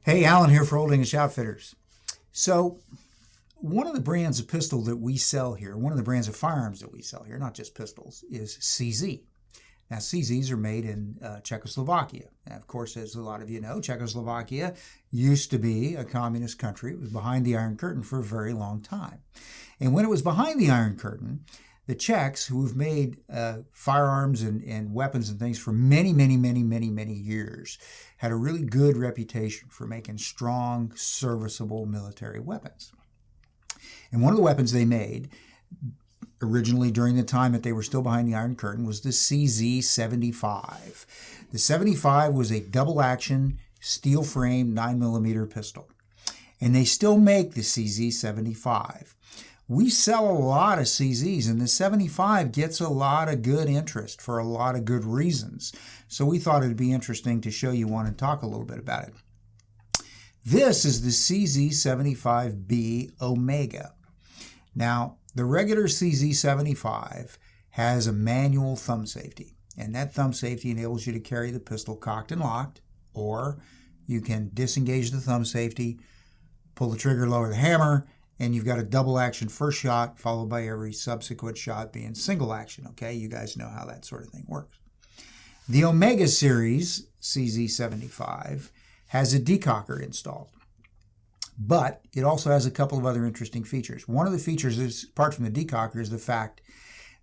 Hey, Alan here for Old English Outfitters. So, one of the brands of pistol that we sell here, one of the brands of firearms that we sell here, not just pistols, is CZ. Now, CZs are made in Czechoslovakia. Now, of course, as a lot of you know, Czechoslovakia used to be a communist country. It was behind the Iron Curtain for a very long time. And when it was behind the Iron Curtain, the Czechs, who have made firearms and weapons and things for many years, had a really good reputation for making strong, serviceable military weapons. And one of the weapons they made, originally during the time that they were still behind the Iron Curtain, was the CZ-75. The 75 was a double-action, steel-frame 9mm pistol. And they still make the CZ-75. We sell a lot of CZs, and the 75 gets a lot of good interest for a lot of good reasons. So we thought it'd be interesting to show you one and talk a little bit about it. This is the CZ-75B Omega. Now, the regular CZ-75 has a manual thumb safety, and that thumb safety enables you to carry the pistol cocked and locked, or you can disengage the thumb safety, pull the trigger, lower the hammer, and you've got a double action first shot followed by every subsequent shot being single action. Okay, you guys know how that sort of thing works. The Omega series CZ-75 has a decocker installed, but it also has a couple of other interesting features. One of the features is, apart from the decocker, is the fact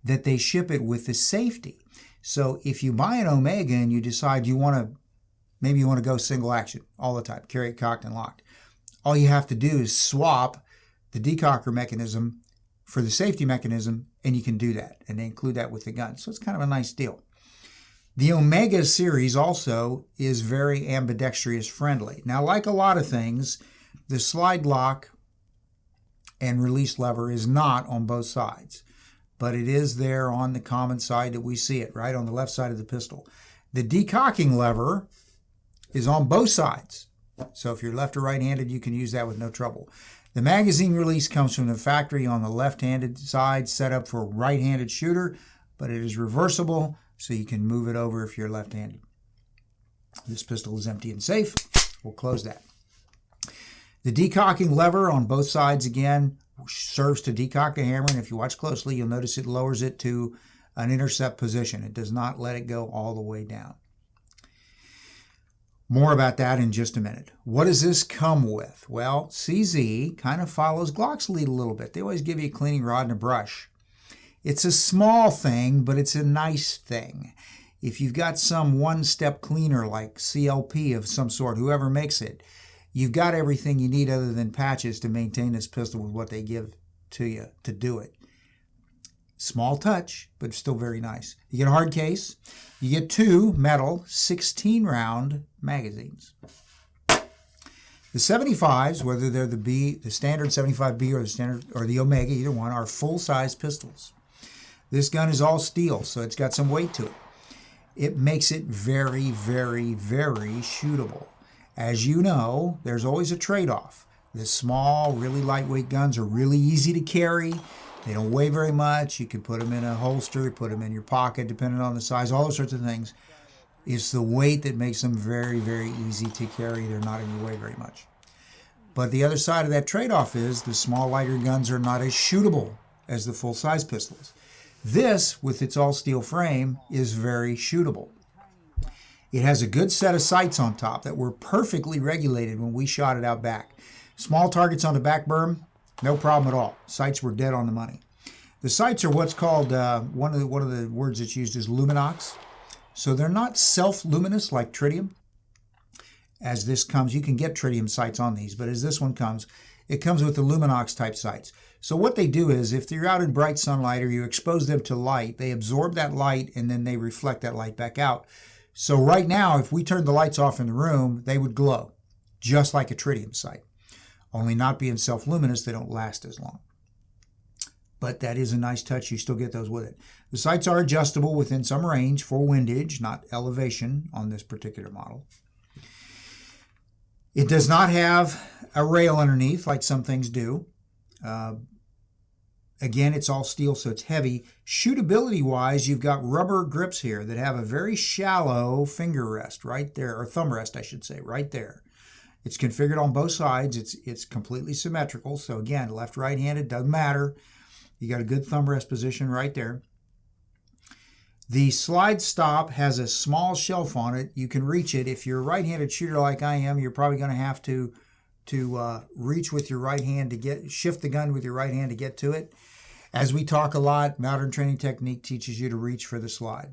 that they ship it with the safety. So if you buy an Omega and you decide maybe you want to go single action all the time, carry it cocked and locked, all you have to do is swap the decocker mechanism for the safety mechanism, and you can do that, and they include that with the gun. So it's kind of a nice deal. The Omega series also is very ambidextrous friendly. Now, like a lot of things, the slide lock and release lever is not on both sides, but it is there on the common side that we see it, right on the left side of the pistol. The decocking lever is on both sides. So if you're left or right-handed, you can use that with no trouble. The magazine release comes from the factory on the left-handed side, set up for a right-handed shooter, but it is reversible, so you can move it over if you're left-handed. This pistol is empty and safe. We'll close that. The decocking lever on both sides, again, serves to decock the hammer, and if you watch closely, you'll notice it lowers it to an intercept position. It does not let it go all the way down. More about that in just a minute. What does this come with? Well, CZ kind of follows Glock's lead a little bit. They always give you a cleaning rod and a brush. It's a small thing, but it's a nice thing. If you've got some one-step cleaner like CLP of some sort, whoever makes it, you've got everything you need other than patches to maintain this pistol with what they give to you to do it. Small touch, but still very nice. You get a hard case. You get two metal 16-round magazines. The 75s, whether they're the standard 75B or the Omega, either one, are full-size pistols. This gun is all steel, so it's got some weight to it. It makes it very shootable. As you know, there's always a trade-off. The small, really lightweight guns are really easy to carry. They don't weigh very much. You can put them in a holster, put them in your pocket, depending on the size, all those sorts of things. It's the weight that makes them very easy to carry. They're not in your way very much. But the other side of that trade-off is the small, lighter guns are not as shootable as the full-size pistols. This, with its all-steel frame, is very shootable. It has a good set of sights on top that were perfectly regulated when we shot it out back. Small targets on the back berm, no problem at all. Sights were dead on the money. The sights are what's called, one of the words that's used is luminox. So they're not self-luminous like tritium. As this comes, you can get tritium sights on these, but as this one comes, it comes with the luminox type sights. So what they do is, if you're out in bright sunlight or you expose them to light, they absorb that light and then they reflect that light back out. So right now, if we turned the lights off in the room, they would glow, just like a tritium sight. Only not being self-luminous, they don't last as long. But that is a nice touch. You still get those with it. The sights are adjustable within some range for windage, not elevation on this particular model. It does not have a rail underneath like some things do. Again, it's all steel, so it's heavy. Shootability-wise, you've got rubber grips here that have a very shallow finger rest right there, or thumb rest, I should say, right there. It's configured on both sides. It's completely symmetrical. So again, left, right-handed, doesn't matter. You got a good thumb rest position right there. The slide stop has a small shelf on it. You can reach it. If you're a right-handed shooter like I am, you're probably going to have to reach with your right hand to shift the gun with your right hand to get to it. As we talk a lot, modern training technique teaches you to reach for the slide.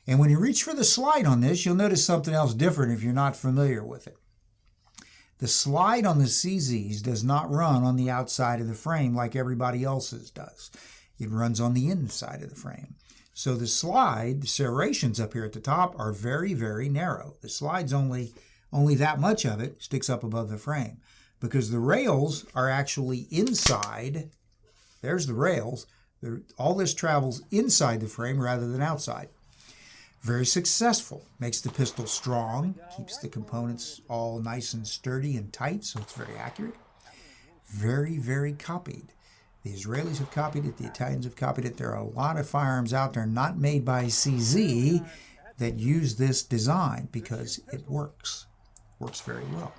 And when you reach for the slide on this, you'll notice something else different if you're not familiar with it. The slide on the CZs does not run on the outside of the frame like everybody else's does. It runs on the inside of the frame. So the slide, the serrations up here at the top are very, very narrow. The slide's only that much of it sticks up above the frame because the rails are actually inside. There's the rails. All this travels inside the frame rather than outside. Very successful. Makes the pistol strong, keeps the components all nice and sturdy and tight, so it's very accurate. Very, very copied. The Israelis have copied it. The Italians have copied it. There are a lot of firearms out there not made by CZ that use this design because it works. Works very well.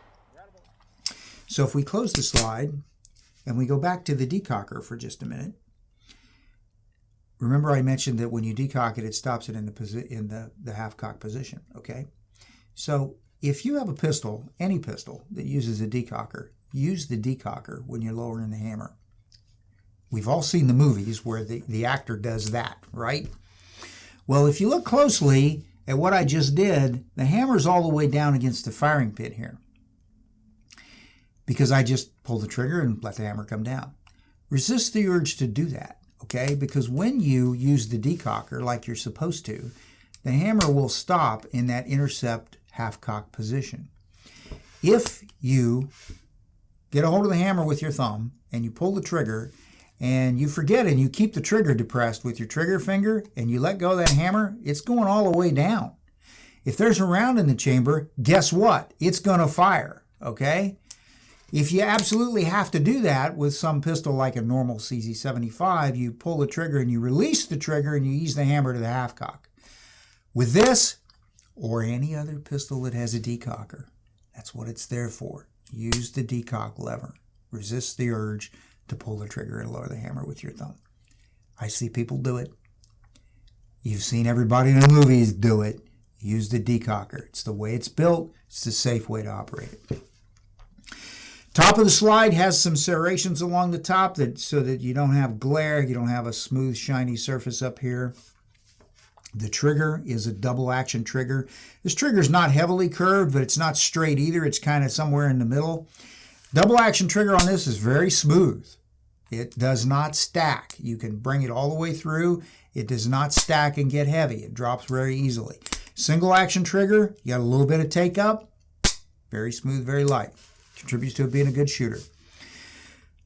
So if we close the slide and we go back to the decocker for just a minute, remember I mentioned that when you decock it, it stops it in the half-cock position, okay? So if you have a pistol, any pistol that uses a decocker, use the decocker when you're lowering the hammer. We've all seen the movies where the actor does that, right? Well, if you look closely at what I just did, the hammer's all the way down against the firing pin here because I just pulled the trigger and let the hammer come down. Resist the urge to do that, okay? Because when you use the decocker like you're supposed to, the hammer will stop in that intercept half-cock position. If you get a hold of the hammer with your thumb and you pull the trigger and you forget and you keep the trigger depressed with your trigger finger and you let go of that hammer, it's going all the way down. If there's a round in the chamber, guess what? It's going to fire, okay? If you absolutely have to do that with some pistol like a normal CZ75, you pull the trigger and you release the trigger and you ease the hammer to the half-cock. With this, or any other pistol that has a decocker, that's what it's there for. Use the decock lever. Resist the urge to pull the trigger and lower the hammer with your thumb. I see people do it. You've seen everybody in the movies do it. Use the decocker. It's the way it's built. It's the safe way to operate it. Top of the slide has some serrations along the top so that you don't have glare. You don't have a smooth, shiny surface up here. The trigger is a double action trigger. This trigger is not heavily curved, but it's not straight either. It's kind of somewhere in the middle. Double action trigger on this is very smooth. It does not stack. You can bring it all the way through. It does not stack and get heavy. It drops very easily. Single action trigger, you got a little bit of take up. Very smooth, very light. Contributes to it being a good shooter.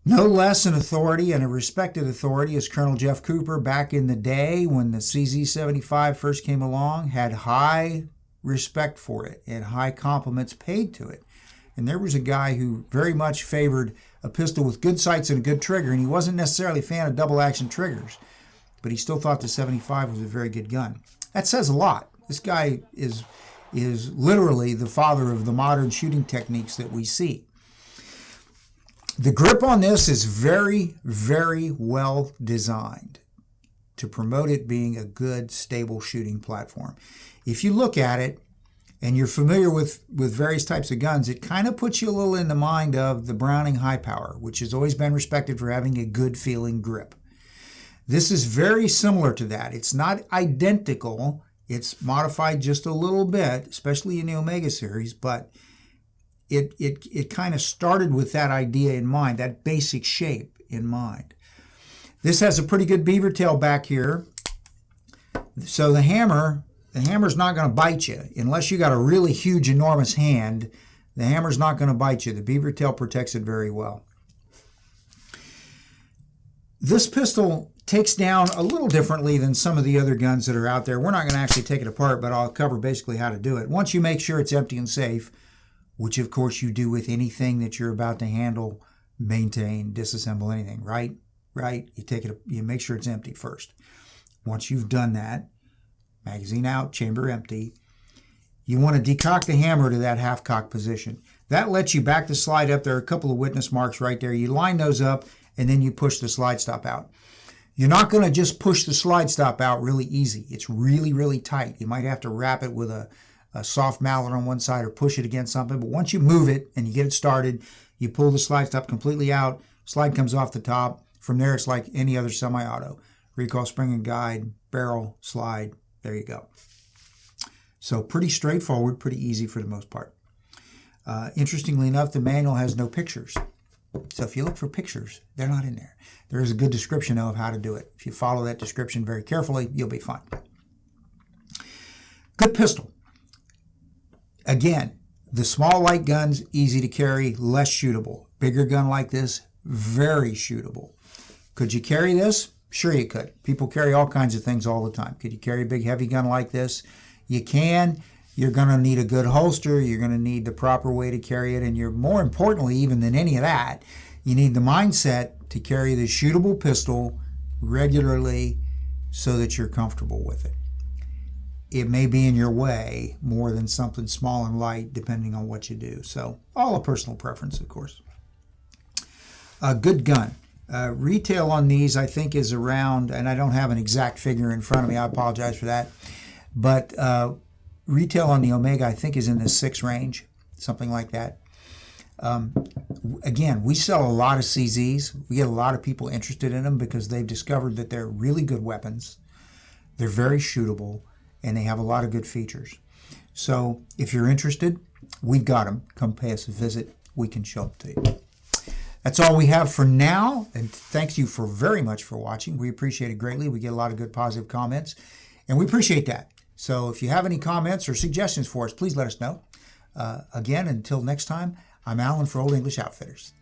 No less an authority and a respected authority is Colonel Jeff Cooper back in the day when the CZ75 first came along, had high respect for it and high compliments paid to it. And there was a guy who very much favored a pistol with good sights and a good trigger, and he wasn't necessarily a fan of double action triggers, but he still thought the 75 was a very good gun. That says a lot. This guy is literally the father of the modern shooting techniques that we see. The grip on this is very, very well designed to promote it being a good, stable shooting platform. If you look at it, and you're familiar with various types of guns, it kind of puts you a little in the mind of the Browning High Power, which has always been respected for having a good feeling grip. This is very similar to that. It's not identical. It's modified just a little bit, especially in the Omega series, but it kind of started with that idea in mind, that basic shape in mind. This has a pretty good beaver tail back here. So the hammer's not going to bite you. Unless you got a really huge, enormous hand, the hammer's not going to bite you. The beaver tail protects it very well. This pistol takes down a little differently than some of the other guns that are out there. We're not going to actually take it apart, but I'll cover basically how to do it. Once you make sure it's empty and safe, which of course you do with anything that you're about to handle, maintain, disassemble, anything, right? You make sure it's empty first. Once you've done that, magazine out, chamber empty, you want to decock the hammer to that half-cock position. That lets you back the slide up. There are a couple of witness marks right there. You line those up, and then you push the slide stop out. You're not going to just push the slide stop out really easy. It's really, really tight. You might have to wrap it with a soft mallet on one side or push it against something. But once you move it and you get it started, you pull the slide stop completely out. Slide comes off the top. From there, it's like any other semi-auto. Recoil, spring and guide, barrel, slide. There you go. So pretty straightforward, pretty easy for the most part. Interestingly enough, the manual has no pictures. So if you look for pictures, they're not in there. There is a good description of how to do it. If you follow that description very carefully, you'll be fine. Good pistol. Again, the small light gun's easy to carry, less shootable. Bigger gun like this, very shootable. Could you carry this? Sure you could. People carry all kinds of things all the time. Could you carry a big heavy gun like this? You can. You're going to need a good holster. You're going to need the proper way to carry it. And you're, more importantly, even than any of that, you need the mindset to carry the shootable pistol regularly so that you're comfortable with it. It may be in your way more than something small and light, depending on what you do. So, all a personal preference, of course. A good gun. Retail on these, I think, is around, and I don't have an exact figure in front of me. I apologize for that. But retail on the Omega, I think, is in the 6 range, something like that. Again, we sell a lot of CZs. We get a lot of people interested in them because they've discovered that they're really good weapons. They're very shootable, and they have a lot of good features. So if you're interested, we've got them. Come pay us a visit. We can show them to you. That's all we have for now, and thanks you for very much for watching. We appreciate it greatly. We get a lot of good positive comments, and we appreciate that. So if you have any comments or suggestions for us, please let us know. Again, until next time, I'm Alan for Old English Outfitters.